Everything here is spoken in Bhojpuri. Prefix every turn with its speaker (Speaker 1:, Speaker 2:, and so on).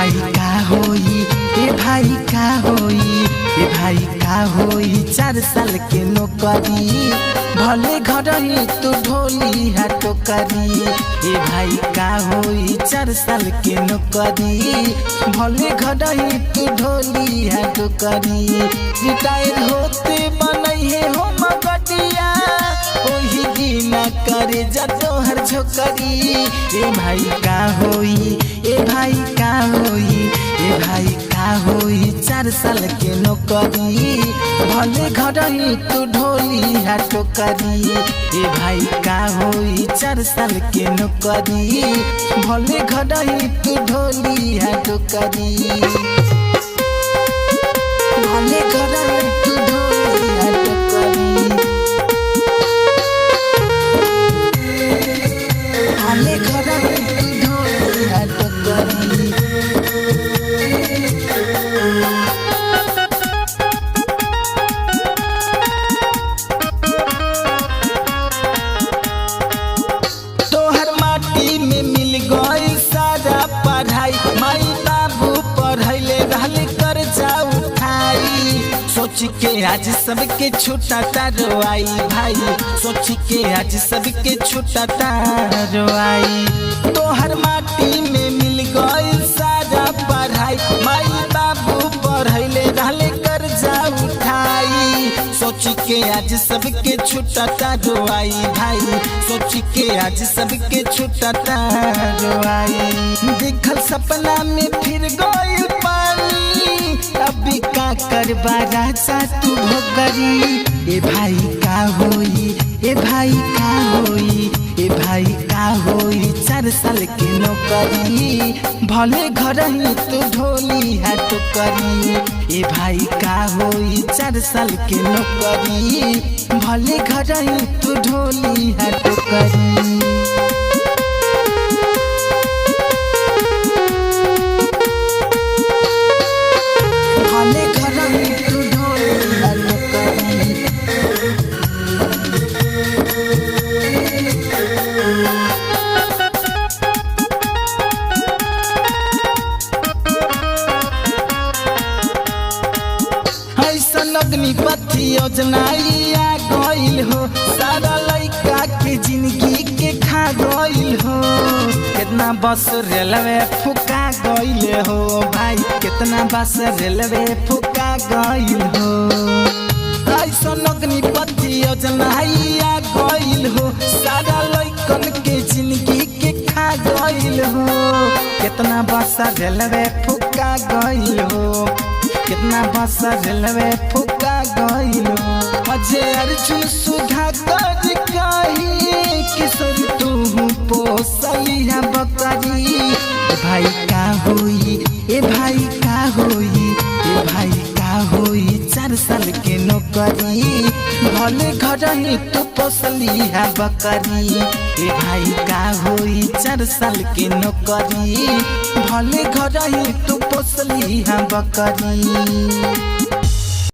Speaker 1: भाई का होई, ए भाई का होई, ए भाई का होई 4 साल के नौकरी। भले घर ही तू ढोली है टोकरी। ए भाई का होई 4 साल के नौकरी। भले घर ही तू ढोली है टोकरी। रिटायर होते बनई है हो मगटिया, ओही गिना करे जा तोहर छोकरी। ए भाई का होई, ए भाई का होई, ए भाई का होई 4 साल के नौकरी। भले घर ही तू ढोली है टोकरी। ए भाई का होई 4 साल के नौकरी। भले घर ही तू ढोली है टोकरी। भले घर ही तू ढोली है टोकरी। भले घर ही तू ढोली है टोकरी। तोहर माटी में मिल गई सारा पढ़ाई। माई बाबू पढ़ैले रहले कर्जा उठाई। सोच के आज सबके छूटा रोआई भाई, सोच के आज सबके छूटा रोआई। तोहर माटी में मिल गई सारा पढ़ाई। माई बाबू पढ़ैले रहले कर्जा उठाई। सोच के आज सबके छूटा रोआई भाई, सोच के आज सबके छूटा रोआई। देखल सपना में फिर गई पानी, अभी का करबा राजा तू भोकरी। ए भाई का होई, ए भाई का होई, ए भाई का होई 4 साल के नौकरी। भले घर ही तू ढोली है टोकरी। ए भाई का होई 4 साल के नौकरी। भले घर ही तू ढोली है टोकरी। भले घर ही तू ढोली है टोकरी। ऐसन अग्निपथ योजना आ गइल हो, सारा लइका के जिंदगी के खा गइल हो। कितना बस रेलवे फुका गइल हो भाई, कितना बस रेलवे फुका गइल हो। ऐसन अग्निपथ योजना आ गइल हो, सारा लइकन के जिंदगी के खा गइल हो। कितना बस रेलवे फुका गइल हो, कितना बस रेलवे फुका गइल हो। अजय अर्जुन सुधा कर कही किशोर तू पोसलिया बकरी। ए भाई का होई, ए भाई का होई, ए भाई का होई 4 साल के नौकरी। भले घर ही तू पोसलिया बकरी। ए भाई का होई 4 साल के नौकरी। भले घर ही तू पोसलिया बकरी।